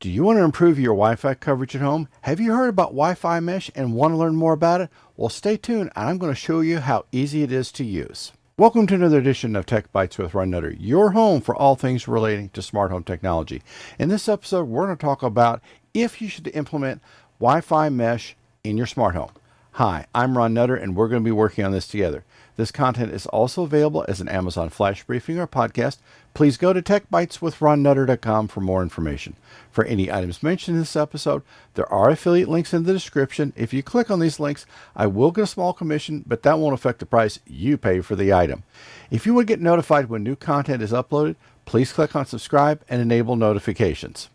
Do you want to improve your Wi-Fi coverage at home? Have you heard about Wi-Fi Mesh and want to learn more about it? Well, stay tuned and I'm going to show you how easy it is to use. Welcome to another edition of Tech Bites with Ron Nutter, your home for all things relating to smart home technology. In this episode, we're going to talk about if you should implement Wi-Fi Mesh in your smart home. Hi, I'm Ron Nutter and we're going to be working on this together. This content is also available as an Amazon Flash Briefing or podcast. Please go to techbiteswithronnutter.com for more information. For any items mentioned in this episode, there are affiliate links in the description. If you click on these links, I will get a small commission, but that won't affect the price you pay for the item. If you want to get notified when new content is uploaded, please click on subscribe and enable notifications.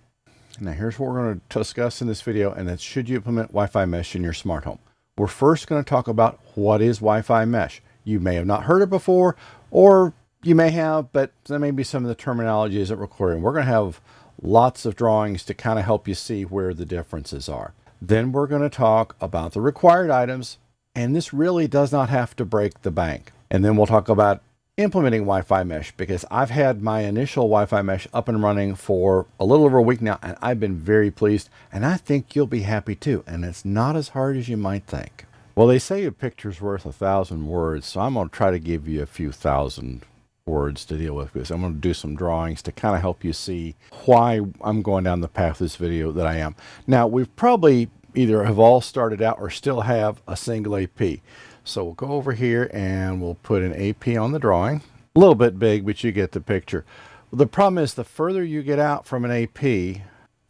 Now here's what we're going to discuss in this video, and that's should you implement Wi-Fi Mesh in your smart home. We're first going to talk about what is Wi-Fi Mesh. You may have not heard it before, or you may have, but there may be some of the terminology isn't recorded. We're going to have lots of drawings to kind of help you see where the differences are. Then we're going to talk about the required items, and this really does not have to break the bank. And then we'll talk about implementing Wi-Fi Mesh, because I've had my initial Wi-Fi Mesh up and running for a little over a week now, and I've been very pleased, and I think you'll be happy too. And it's not as hard as you might think. Well, they say a picture's worth 1,000 words, so I'm going to try to give you a few thousand words to deal with this. I'm going to do some drawings to kind of help you see why I'm going down the path of this video that I am. Now, we've probably either have all started out or still have a single AP. So we'll go over here and we'll put an AP on the drawing. A little bit big, but you get the picture. The problem is the further you get out from an AP,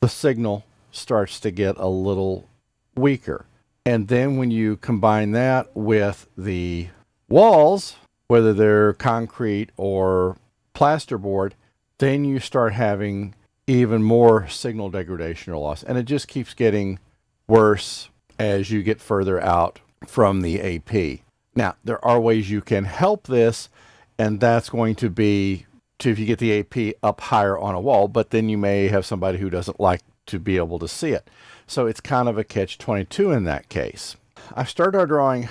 the signal starts to get a little weaker. And then when you combine that with the walls, whether they're concrete or plasterboard, then you start having even more signal degradation or loss. And it just keeps getting worse as you get further out from the AP. Now, there are ways you can help this, and that's going to be if you get the AP up higher on a wall, but then you may have somebody who doesn't like to be able to see it. So it's kind of a catch-22 in that case. I've started our drawing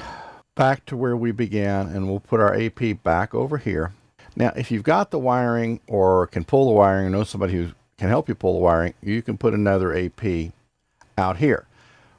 back to where we began, and we'll put our AP back over here. Now, if you've got the wiring or can pull the wiring, or know somebody who can help you pull the wiring, you can put another AP out here.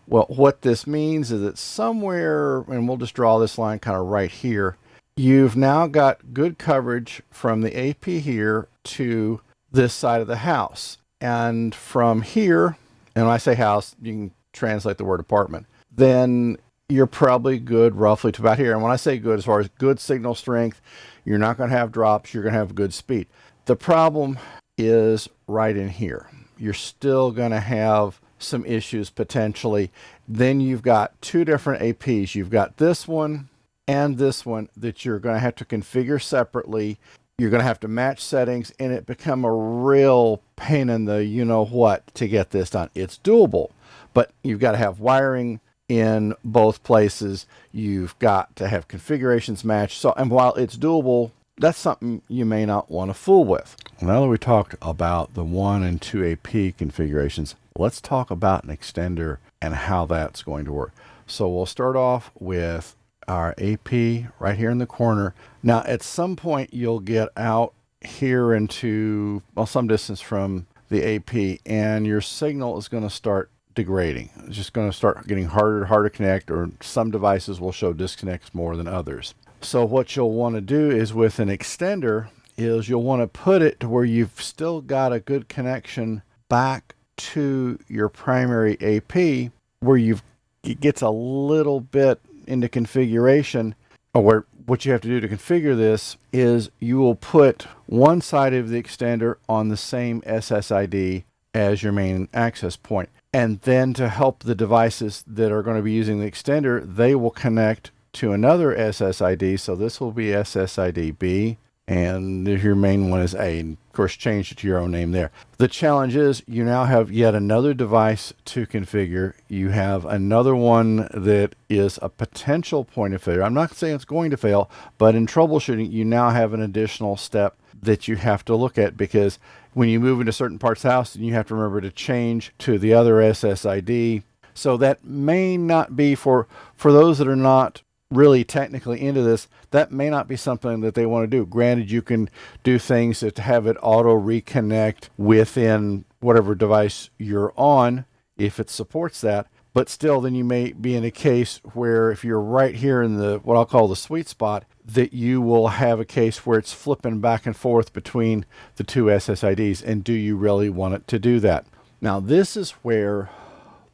Well, what this means is that somewhere, and we'll just draw this line kind of right here, you've now got good coverage from the AP here to this side of the house. And from here, and when I say house, you can translate the word apartment, then you're probably good roughly to about here. And when I say good, as far as good signal strength, you're not going to have drops, you're going to have good speed. The problem is right in here. You're still going to have some issues potentially. Then you've got two different APs. You've got this one and this one that you're going to have to configure separately. You're going to have to match settings, and it become a real pain in the you-know-what to get this done. It's doable, but you've got to have wiring in both places. You've got to have configurations matched. So, and while it's doable, that's something you may not want to fool with. Now that we talked about the 1 and 2 AP configurations, let's talk about an extender and how that's going to work. So we'll start off with our AP right here in the corner. Now at some point you'll get out here into some distance from the AP, and your signal is going to start degrading. It's just going to start getting harder and harder to connect, or some devices will show disconnects more than others. So what you'll want to do is with an extender is you'll want to put it to where you've still got a good connection back to your primary AP, where it gets a little bit into configuration, or where what you have to do to configure this is you will put one side of the extender on the same SSID as your main access point. And then to help the devices that are going to be using the extender, they will connect to another SSID. So this will be SSID B, and your main one is A, and of course change it to your own name there. The challenge is you now have yet another device to configure. You have another one that is a potential point of failure. I'm not saying it's going to fail, but in troubleshooting, you now have an additional step that you have to look at, because when you move into certain parts of the house, you have to remember to change to the other SSID. So that may not be for those that are not really technically into this, that may not be something that they want to do. Granted, you can do things to have it auto reconnect within whatever device you're on if it supports that. But still, then you may be in a case where if you're right here in the what I'll call the sweet spot, that you will have a case where it's flipping back and forth between the two SSIDs. And do you really want it to do that? Now, this is where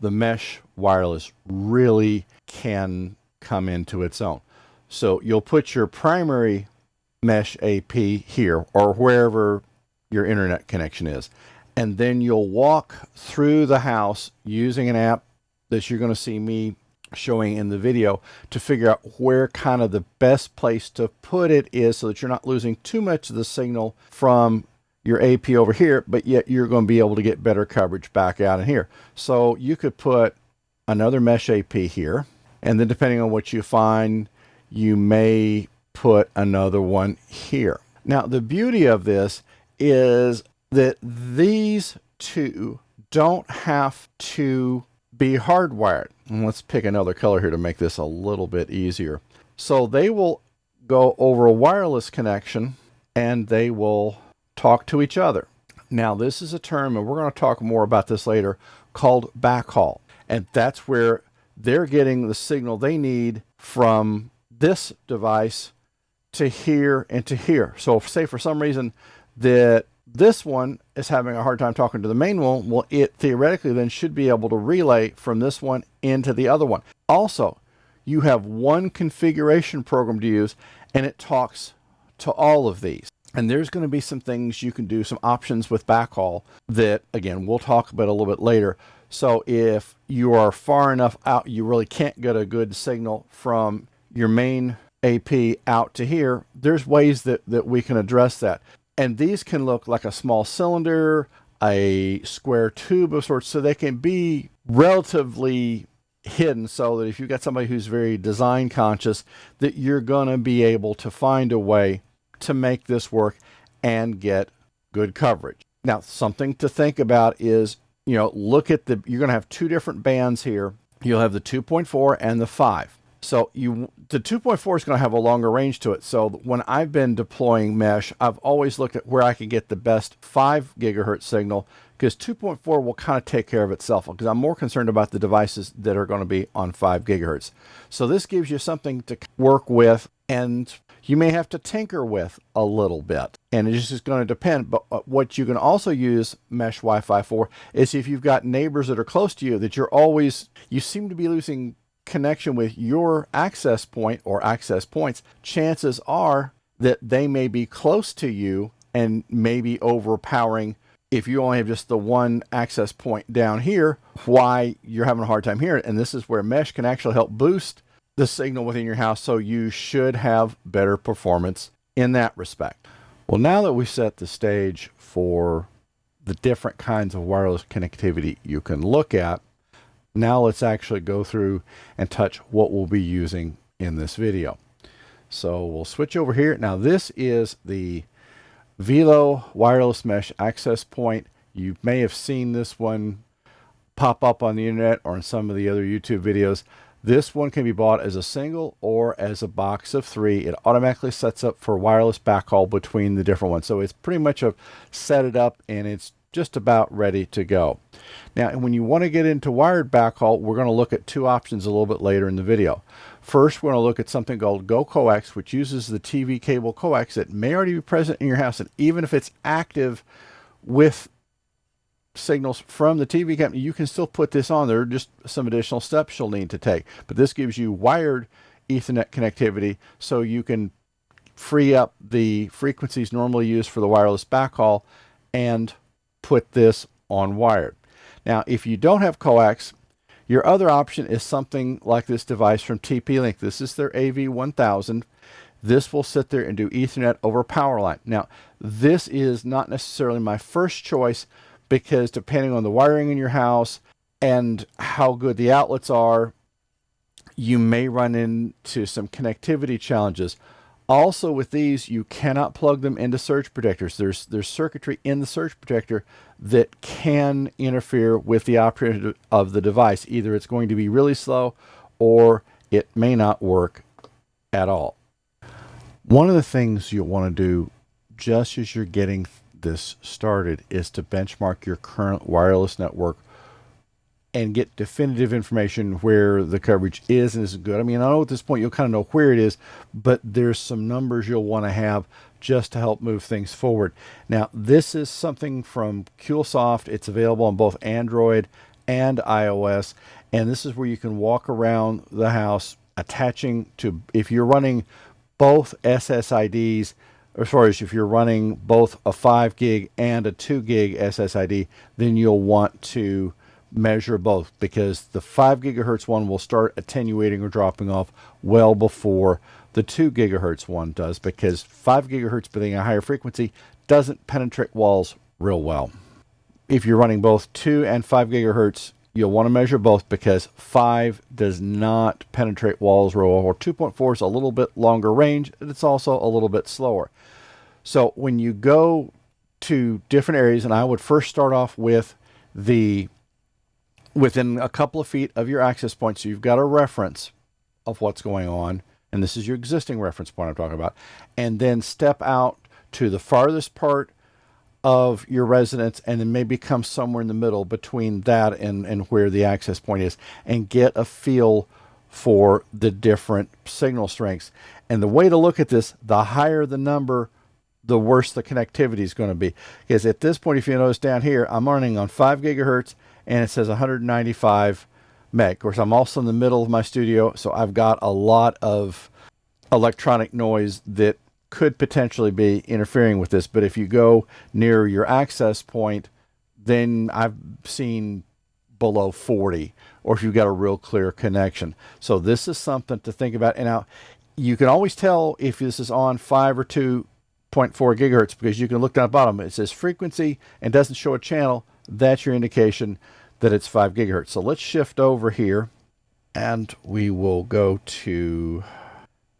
the mesh wireless really can come into its own. So you'll put your primary mesh AP here or wherever your internet connection is. And then you'll walk through the house using an app that you're going to see me showing in the video to figure out where kind of the best place to put it is so that you're not losing too much of the signal from your AP over here, but yet you're going to be able to get better coverage back out in here. So you could put another mesh AP here, and then depending on what you find, you may put another one here. Now, the beauty of this is that these two don't have to be hardwired. And let's pick another color here to make this a little bit easier. So they will go over a wireless connection and they will talk to each other. Now, this is a term, and we're going to talk more about this later, called backhaul. And that's where they're getting the signal they need from this device to here and to here. So say for some reason that this one is having a hard time talking to the main one, well, it theoretically then should be able to relay from this one into the other one. Also, you have one configuration program to use, and it talks to all of these. And there's going to be some things you can do, some options with backhaul that, again, we'll talk about a little bit later. So if you are far enough out, you really can't get a good signal from your main AP out to here, there's ways that we can address that. And these can look like a small cylinder, a square tube of sorts, so they can be relatively hidden so that if you've got somebody who's very design conscious, that you're going to be able to find a way to make this work and get good coverage. Now, something to think about is, look at you're going to have two different bands here. You'll have the 2.4 and the 5. So the 2.4 is going to have a longer range to it. So when I've been deploying mesh, I've always looked at where I can get the best 5 gigahertz signal, because 2.4 will kind of take care of itself, because I'm more concerned about the devices that are going to be on 5 gigahertz. So this gives you something to work with, and you may have to tinker with a little bit, and it's just going to depend. But what you can also use mesh Wi-Fi for is if you've got neighbors that are close to you that you seem to be losing connection with your access point or access points, chances are that they may be close to you and maybe overpowering. If you only have just the one access point down here, why you're having a hard time hearing it. And this is where mesh can actually help boost the signal within your house, so you should have better performance in that respect. Well, now that we've set the stage for the different kinds of wireless connectivity you can look at, now let's actually go through and touch what we'll be using in this video. So we'll switch over here. Now this is the Vilo wireless mesh access point. You may have seen this one pop up on the internet or in some of the other YouTube videos. This one can be bought as a single or as a box of 3. It automatically sets up for wireless backhaul between the different ones. So it's pretty much set it up, and it's just about ready to go. Now, when you want to get into wired backhaul, we're going to look at two options a little bit later in the video. First, we're going to look at something called goCoax, which uses the TV cable coax that may already be present in your house. And even if it's active with signals from the TV company, you can still put this on. There are just some additional steps you'll need to take. But this gives you wired Ethernet connectivity, so you can free up the frequencies normally used for the wireless backhaul and put this on wired. Now, if you don't have coax, your other option is something like this device from TP-Link. This is their AV1000. This will sit there and do Ethernet over power line. Now, this is not necessarily my first choice, because depending on the wiring in your house and how good the outlets are, you may run into some connectivity challenges. Also, with these, you cannot plug them into surge protectors. There's circuitry in the surge protector that can interfere with the operation of the device. Either it's going to be really slow, or it may not work at all. One of the things you'll want to do just as you're getting this started is to benchmark your current wireless network and get definitive information where the coverage is and isn't good. I mean, I know at this point you'll kind of know where it is, but there's some numbers you'll want to have just to help move things forward. Now, this is something from QLsoft. It's available on both Android and iOS, and this is where you can walk around the house attaching to, if you're running both SSIDs, as far as if you're running both a 5 gig and a 2 gig SSID, then you'll want to measure both, because the 5 gigahertz one will start attenuating or dropping off well before the 2 gigahertz one does, because 5 gigahertz being a higher frequency doesn't penetrate walls real well. If you're running both 2 and 5 gigahertz, you'll want to measure both, because 5 does not penetrate walls real well, or 2.4 is a little bit longer range, and it's also a little bit slower. So when you go to different areas, and I would first start off with within a couple of feet of your access point, so you've got a reference of what's going on, and this is your existing reference point I'm talking about, and then step out to the farthest part of your residence, and then maybe come somewhere in the middle between that and where the access point is, and get a feel for the different signal strengths. And the way to look at this, the higher the number, the worse the connectivity is going to be. Because at this point, if you notice down here, I'm running on 5 gigahertz, and it says 195 meg. Of course, I'm also in the middle of my studio, so I've got a lot of electronic noise that could potentially be interfering with this. But if you go near your access point, then I've seen below 40, or if you've got a real clear connection. So this is something to think about. And now you can always tell if this is on 5 or 2.4 gigahertz, because you can look down the bottom. It says frequency and doesn't show a channel. That's your indication that it's 5 gigahertz. So let's shift over here, and we will go to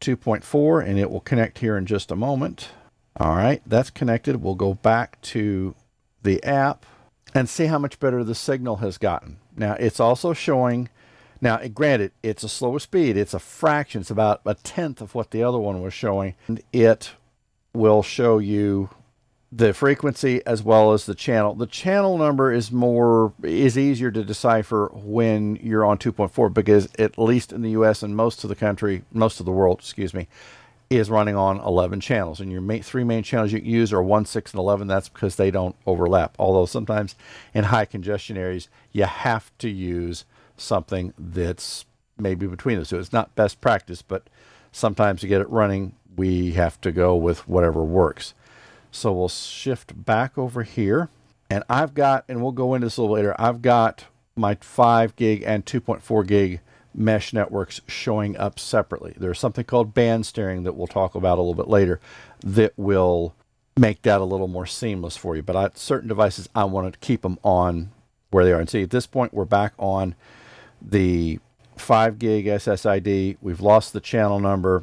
2.4, and it will connect here in just a moment. All right, that's connected. We'll go back to the app and see how much better the signal has gotten. Now, it's also showing, now granted, it's a slower speed. It's a fraction. It's about a tenth of what the other one was showing. And it will show you the frequency as well as the channel. The channel number is easier to decipher when you're on 2.4, because at least in the US and most of the world, excuse me, is running on 11 channels. And your three main channels you can use are 1, 6, and 11. That's because they don't overlap. Although sometimes in high congestion areas, you have to use something that's maybe between the two. It's not best practice, but sometimes to get it running, we have to go with whatever works. So we'll shift back over here, and we'll go into this a little later, I've got my 5 gig and 2.4 gig mesh networks showing up separately. There's something called band steering that we'll talk about a little bit later that will make that a little more seamless for you. But certain devices, I want to keep them on where they are. And see, at this point, we're back on the 5 gig SSID. We've lost the channel number.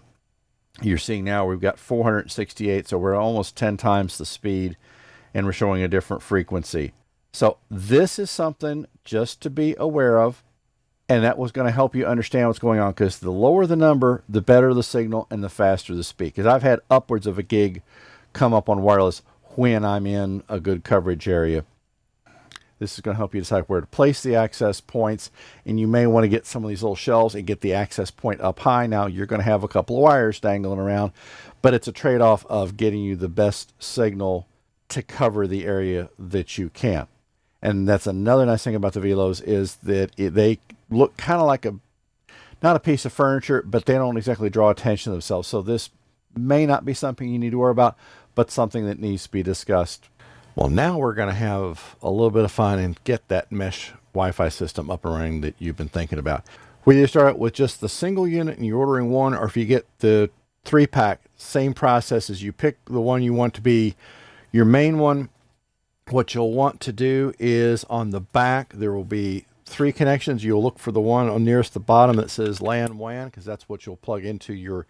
You're seeing now we've got 468, so we're almost 10 times the speed, and we're showing a different frequency. So this is something just to be aware of, and that was going to help you understand what's going on, because the lower the number, the better the signal and the faster the speed. Because I've had upwards of a gig come up on wireless when I'm in a good coverage area. This is going to help you decide where to place the access points, and you may want to get some of these little shelves and get the access point up high. Now, you're going to have a couple of wires dangling around, but it's a trade-off of getting you the best signal to cover the area that you can. And that's another nice thing about the Vilos, is that they look kind of like not a piece of furniture, but they don't exactly draw attention to themselves. So this may not be something you need to worry about, but something that needs to be discussed. Well, now we're going to have a little bit of fun and get that mesh Wi-Fi system up and running that you've been thinking about. Whether you start out with just the single unit and you're ordering one, or if you get the 3-pack, same process. As you pick the one you want to be your main one. What you'll want to do is on the back, there will be 3 connections. You'll look for the one on nearest the bottom that says LAN WAN, because that's what you'll plug into your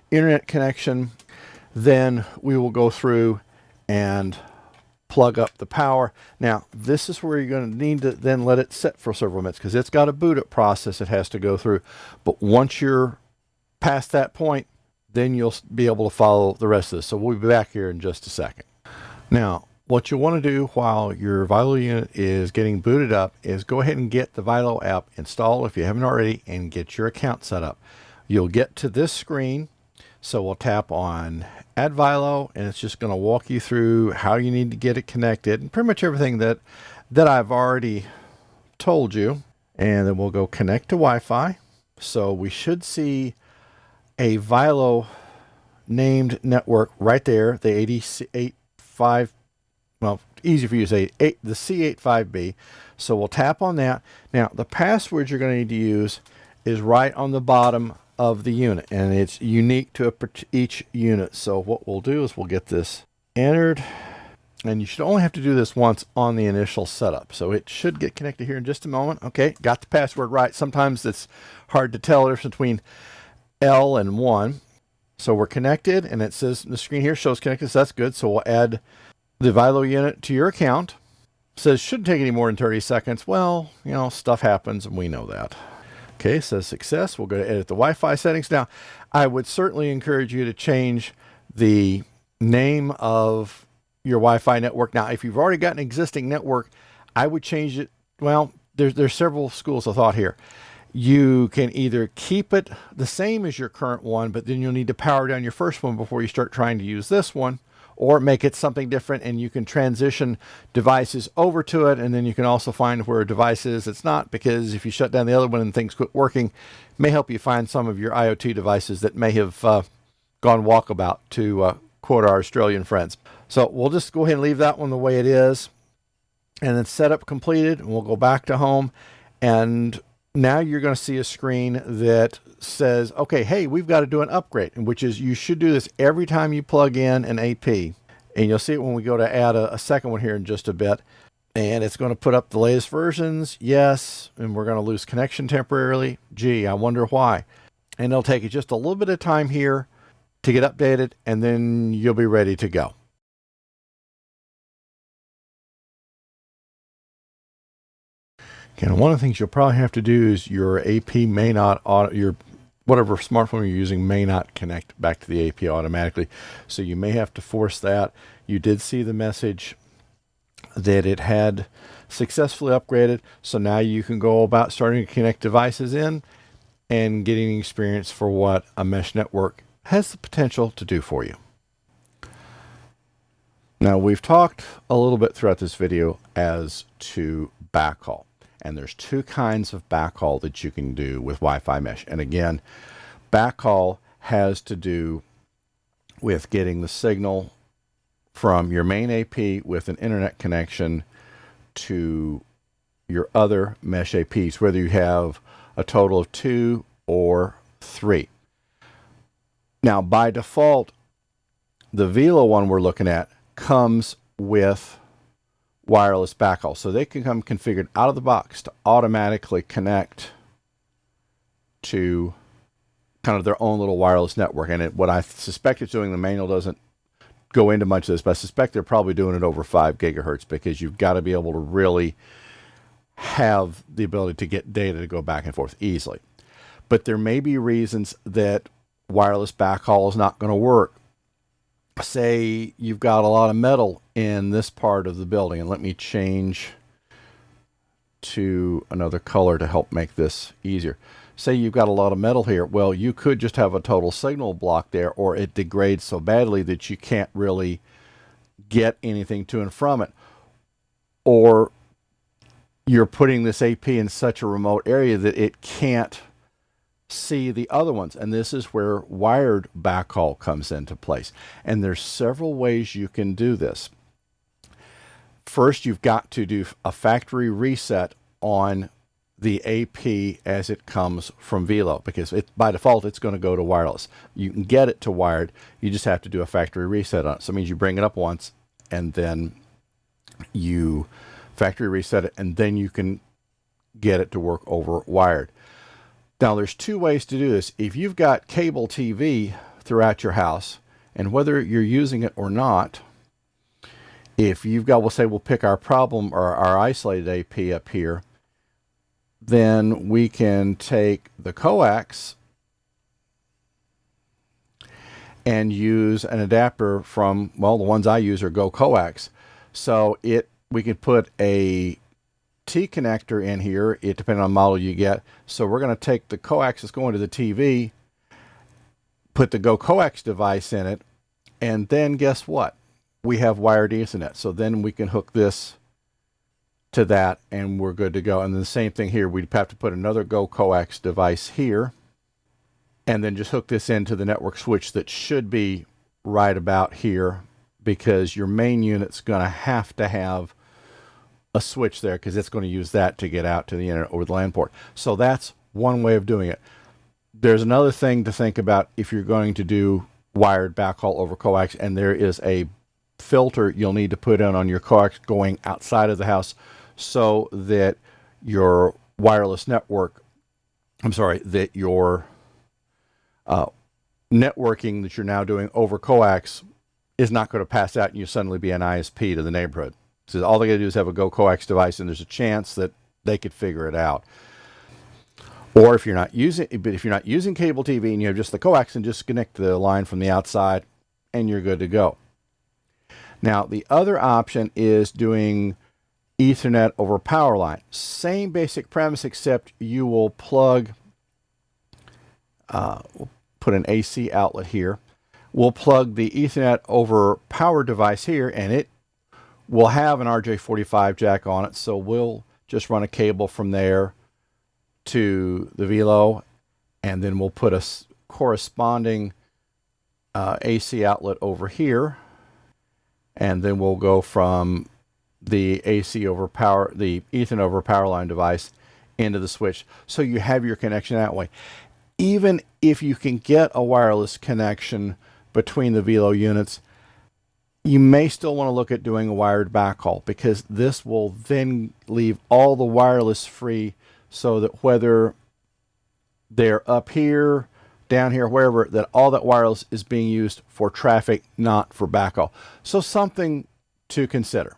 internet connection. Then we will go through and plug up the power. Now, this is where you're going to need to then let it set for several minutes, because it's got a boot up process it has to go through. But once you're past that point, then you'll be able to follow the rest of this. So we'll be back here in just a second. Now, what you want to do while your Vilo unit is getting booted up is go ahead and get the Vilo app installed if you haven't already and get your account set up. You'll get to this screen. So we'll tap on Add Vilo, and it's just going to walk you through how you need to get it connected and pretty much everything that I've already told you. And then we'll go connect to Wi-Fi. So we should see a Vilo named network right there, the 885, well, easy for you to say, the C85B. So we'll tap on that. Now, the password you're going to need to use is right on the bottom of the unit, and it's unique to each unit. So what we'll do is we'll get this entered, and you should only have to do this once on the initial setup. So it should get connected here in just a moment. Okay, got the password right. Sometimes it's hard to tell the difference between L and 1. So we're connected, and it says the screen here shows connected, so that's good. So we'll add the Vilo unit to your account. It says shouldn't take any more than 30 seconds. Well, you know, stuff happens, and we know that. Okay, says success. We'll go to edit the Wi-Fi settings. Now, I would certainly encourage you to change the name of your Wi-Fi network. Now, if you've already got an existing network, I would change it. Well, there's several schools of thought here. You can either keep it the same as your current one, but then you'll need to power down your first one before you start trying to use this one, or make it something different, and you can transition devices over to it. And then you can also find where a device is it's not, because if you shut down the other one and things quit working, it may help you find some of your IoT devices that may have gone walkabout, to quote our Australian friends. So we'll just go ahead and leave that one the way it is, and then setup completed, and we'll go back to home. And now you're going to see a screen that says, okay, hey, we've got to do an upgrade, which is you should do this every time you plug in an AP. And you'll see it when we go to add a second one here in just a bit. And it's going to put up the latest versions. Yes. And we're going to lose connection temporarily. Gee, I wonder why. And it'll take you just a little bit of time here to get updated, and then you'll be ready to go. Okay, and one of the things you'll probably have to do is your AP may not, your whatever smartphone you're using may not connect back to the AP automatically. So you may have to force that. You did see the message that it had successfully upgraded. So now you can go about starting to connect devices in and getting experience for what a mesh network has the potential to do for you. Now, we've talked a little bit throughout this video as to backhaul. And there's two kinds of backhaul that you can do with Wi-Fi Mesh. And again, backhaul has to do with getting the signal from your main AP with an internet connection to your other mesh APs, whether you have a total of 2 or 3. Now, by default, the Vilo one we're looking at comes with wireless backhaul. So they can come configured out of the box to automatically connect to kind of their own little wireless network. And what I suspect it's doing, the manual doesn't go into much of this, but I suspect they're probably doing it over 5 gigahertz, because you've got to be able to really have the ability to get data to go back and forth easily. But there may be reasons that wireless backhaul is not going to work. Say you've got a lot of metal in this part of the building, and let me change to another color to help make this easier. Say you've got a lot of metal here. Well, you could just have a total signal block there, or it degrades so badly that you can't really get anything to and from it. Or you're putting this AP in such a remote area that it can't see the other ones, and this is where wired backhaul comes into place. And there's several ways you can do this. First, you've got to do a factory reset on the AP as it comes from Vilo, because by default it's going to go to wireless. You can get it to wired, you just have to do a factory reset on it. So it means you bring it up once, and then you factory reset it, and then you can get it to work over wired. Now, there's 2 ways to do this. If you've got cable TV throughout your house, and whether you're using it or not, if you've got, we'll say we'll pick our problem or our isolated AP up here, then we can take the Coax and use an adapter from, well, the ones I use are goCoax. So we can put a T connector in here, it depending on the model you get. So we're going to take the coax that's going to the TV, put the goCoax device in it, and then guess what? We have wired Ethernet. So then we can hook this to that and we're good to go. And then the same thing here, we'd have to put another goCoax device here and then just hook this into the network switch that should be right about here, because your main unit's going to have a switch there because it's going to use that to get out to the internet over the LAN port. So that's one way of doing it. There's another thing to think about if you're going to do wired backhaul over coax, and there is a filter you'll need to put in on your coax going outside of the house so that your wireless network, that your networking that you're now doing over coax is not going to pass out and you suddenly be an ISP to the neighborhood. So all they got to do is have a goCoax device, and there's a chance that they could figure it out. Or if you're not using cable TV and you have just the coax, and just connect the line from the outside, and you're good to go. Now the other option is doing Ethernet over power line. Same basic premise, except you will plug. We'll put an AC outlet here. We'll plug the Ethernet over power device here, and it will have an RJ45 jack on it. So we'll just run a cable from there to the Vilo, and then we'll put a corresponding AC outlet over here, and then we'll go from the AC over power, the Ethernet over power line device into the switch. So you have your connection that way. Even if you can get a wireless connection between the Vilo units, you may still want to look at doing a wired backhaul, because this will then leave all the wireless free, so that whether they're up here, down here, wherever, that all that wireless is being used for traffic, not for backhaul. So something to consider.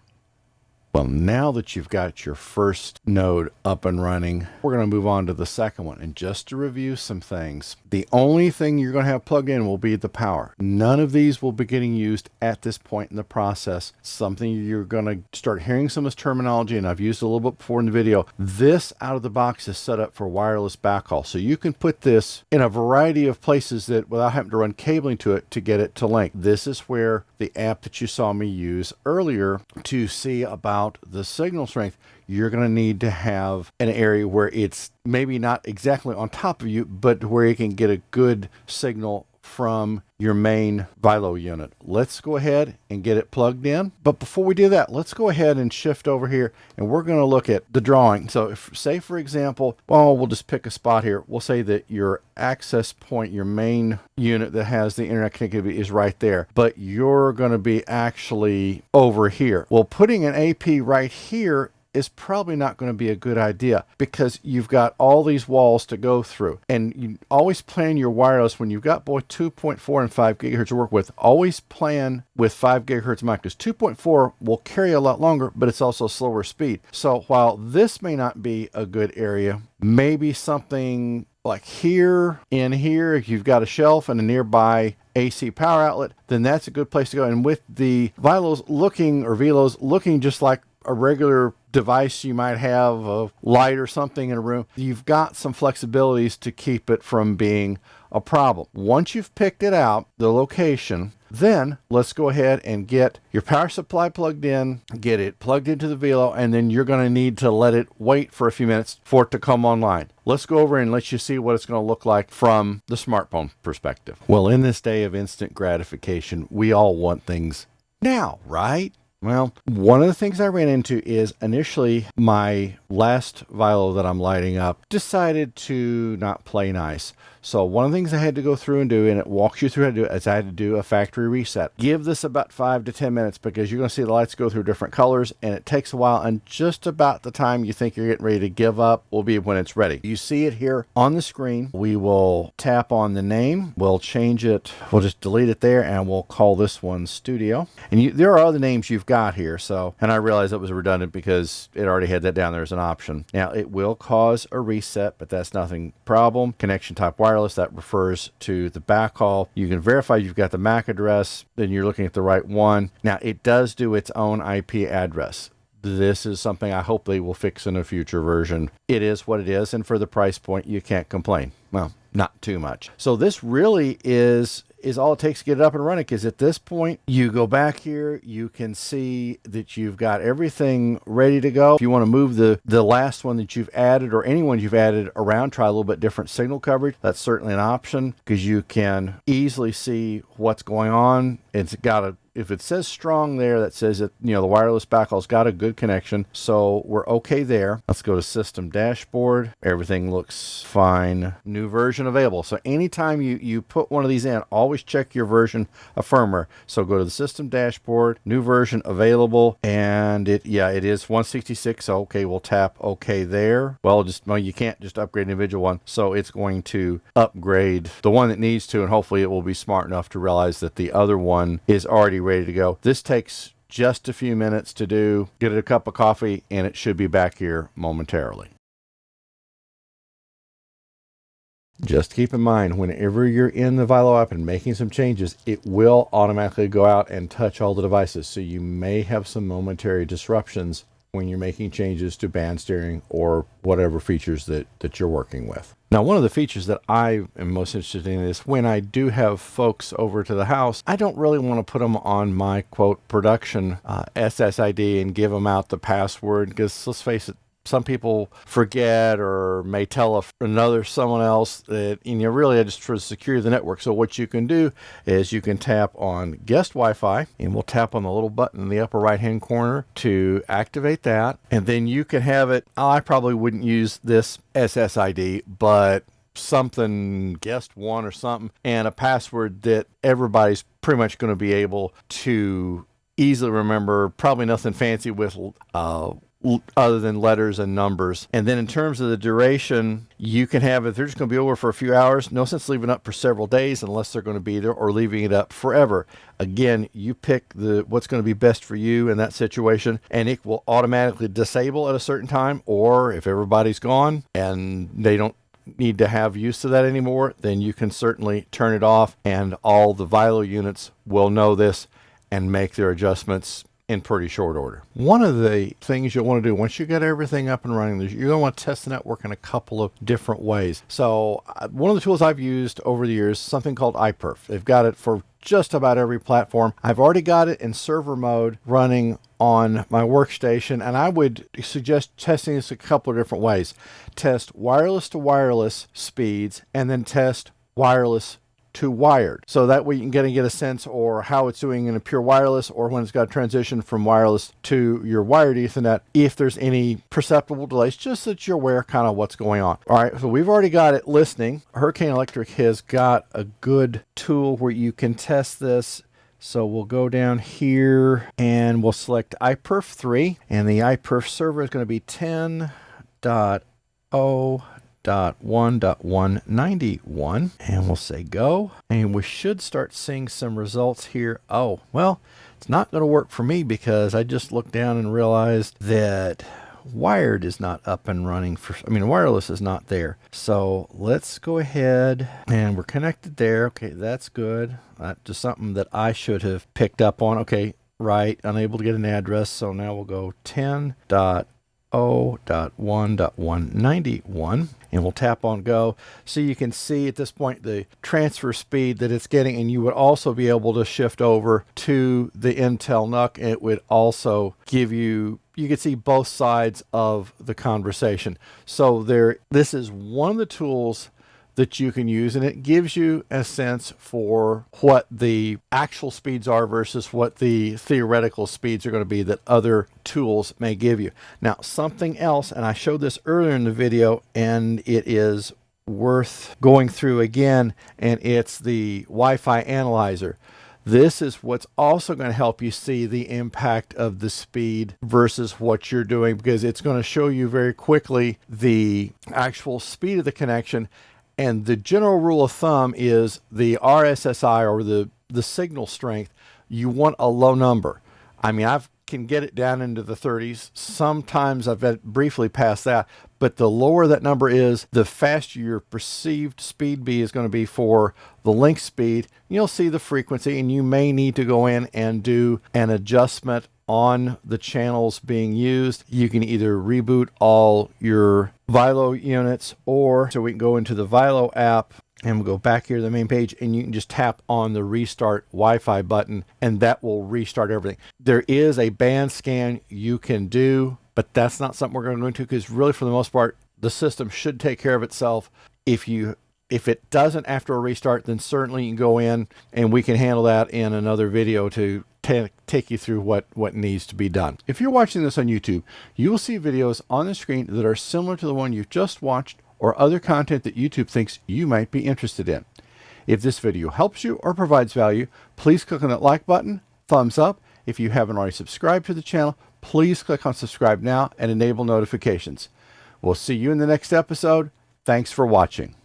Well, now that you've got your first node up and running, we're going to move on to the second one. And just to review some things, the only thing you're going to have plugged in will be the power. None of these will be getting used at this point in the process. Something you're going to start hearing some of this terminology, and I've used a little bit before in the video. This out of the box is set up for wireless backhaul. So you can put this in a variety of places that without having to run cabling to it to get it to link. This is where the app that you saw me use earlier to see about the signal strength, you're going to need to have an area where it's maybe not exactly on top of you, but where you can get a good signal from your main Vilo unit. Let's go ahead and get it plugged in. But before we do that, let's go ahead and shift over here, and we're going to look at the drawing. So if, say for example, well, we'll just pick a spot here. We'll say that your access point, your main unit that has the internet connectivity is right there, but you're going to be actually over here. Well, putting an AP right here is probably not going to be a good idea, because you've got all these walls to go through, and you always plan your wireless when you've got both 2.4 and 5 gigahertz to work with. Always plan with 5 gigahertz mic, because 2.4 will carry a lot longer, but it's also slower speed. So while this may not be a good area, maybe something like here, in here, if you've got a shelf and a nearby AC power outlet, then that's a good place to go. And with the Vilos looking just like a regular device you might have, a light or something in a room, you've got some flexibilities to keep it from being a problem. Once you've picked it out, the location, then let's go ahead and get your power supply plugged in, get it plugged into the Vilo, and then you're going to need to let it wait for a few minutes for it to come online. Let's go over and let you see what it's going to look like from the smartphone perspective. Well, in this day of instant gratification, we all want things now, right? Well, one of the things I ran into is initially my last Vilo that I'm lighting up decided to not play nice. So one of the things I had to go through and do, and it walks you through how to do it, is I had to do a factory reset. Give this about 5 to 10 minutes, because you're going to see the lights go through different colors, and it takes a while, and just about the time you think you're getting ready to give up will be when it's ready. You see it here on the screen. We will tap on the name. We'll change it. We'll just delete it there, and we'll call this one Studio. And there are other names you've got here. So, and I realized it was redundant because it already had that down there as an option. Now, it will cause a reset, but that's nothing problem. Connection type wireless. wireless, that refers to the backhaul. You can verify you've got the MAC address, then you're looking at the right one. Now, it does do its own IP address. This is something I hope they will fix in a future version. It is what it is, and for the price point, you can't complain. Well, not too much. So this really is all it takes to get it up and running, because at this point, you go back here, you can see that you've got everything ready to go. If you want to move the last one that you've added, or any one you've added around, try a little bit different signal coverage, that's certainly an option, because you can easily see what's going on. It's got a if it says strong there, that says that, you know, the wireless backhauls got a good connection. So we're okay there. Let's go to system dashboard. Everything looks fine. New version available. So anytime you put one of these in, always check your version of firmware. So go to the system dashboard, new version available, and it is 166. So okay, we'll tap okay there. Well, you can't just upgrade an individual one. So it's going to upgrade the one that needs to, and hopefully it will be smart enough to realize that the other one is already ready to go. This takes just a few minutes to do. Get it a cup of coffee and it should be back here momentarily. Just keep in mind, whenever you're in the Vilo app and making some changes, it will automatically go out and touch all the devices. So you may have some momentary disruptions when you're making changes to band steering or whatever features that you're working with. Now, one of the features that I am most interested in is when I do have folks over to the house, I don't really want to put them on my, quote, production SSID and give them out the password, because let's face it, some people forget or may tell someone else that, you know, really just for the security of the network. So what you can do is you can tap on guest Wi-Fi, and we'll tap on the little button in the upper right hand corner to activate that. And then you can have it. I probably wouldn't use this SSID, but something guest one or something, and a password that everybody's pretty much going to be able to easily remember. Probably nothing fancy with other than letters and numbers. And then in terms of the duration, you can have, if they're just going to be over for a few hours, no sense leaving it up for several days unless they're going to be there, or leaving it up forever. Again, you pick what's going to be best for you in that situation, and it will automatically disable at a certain time, or if everybody's gone and they don't need to have use of that anymore, then you can certainly turn it off, and all the Vilo units will know this and make their adjustments in pretty short order. One of the things you'll want to do once you get everything up and running, you're going to want to test the network in a couple of different ways. So one of the tools I've used over the years is something called iPerf. They've got it for just about every platform. I've already got it in server mode running on my workstation, and I would suggest testing this a couple of different ways. Test wireless to wireless speeds, and then test wireless to wired. So that way you can get a sense or how it's doing in a pure wireless, or when it's got a transition from wireless to your wired Ethernet, if there's any perceptible delays, just so that you're aware kind of what's going on. All right, so we've already got it listening. Hurricane Electric has got a good tool where you can test this. So we'll go down here and we'll select iPerf 3, and the iPerf server is going to be 10.0.1.191, and we'll say go, and we should start seeing some results here. Oh, well, it's not going to work for me because I just looked down and realized that wired is not up and running wireless is not there. So let's go ahead, and we're connected there. Okay, that's good. Just something that I should have picked up on. Okay, right, unable to get an address. So now we'll go 10.0.1.191, and we'll tap on go. So you can see at this point the transfer speed that it's getting, and you would also be able to shift over to the Intel NUC, and it would also give you can see both sides of the conversation. So this is one of the tools that you can use, and it gives you a sense for what the actual speeds are versus what the theoretical speeds are going to be that other tools may give you. Now, something else, and I showed this earlier in the video, and it is worth going through again, and it's the Wi-Fi analyzer. This is what's also going to help you see the impact of the speed versus what you're doing, because it's going to show you very quickly the actual speed of the connection. And the general rule of thumb is the RSSI, or the signal strength, you want a low number. I mean, I can get it down into the 30s. Sometimes I've been briefly past that, but but the lower that number is, the faster your perceived speed is going to be for the link speed. You'll see the frequency, and you may need to go in and do an adjustment on the channels being used. You can either reboot all your Vilo units, or so we can go into the Vilo app and we'll go back here to the main page, and you can just tap on the restart Wi-Fi button, and that will restart everything. There is a band scan you can do, but that's not something we're going to go into, because really, for the most part, the system should take care of itself. If it doesn't after a restart, then certainly you can go in and we can handle that in another video to take you through what needs to be done. If you're watching this on YouTube, you will see videos on the screen that are similar to the one you've just watched, or other content that YouTube thinks you might be interested in. If this video helps you or provides value, please click on that like button, thumbs up. If you haven't already subscribed to the channel, please click on subscribe now and enable notifications. We'll see you in the next episode. Thanks for watching.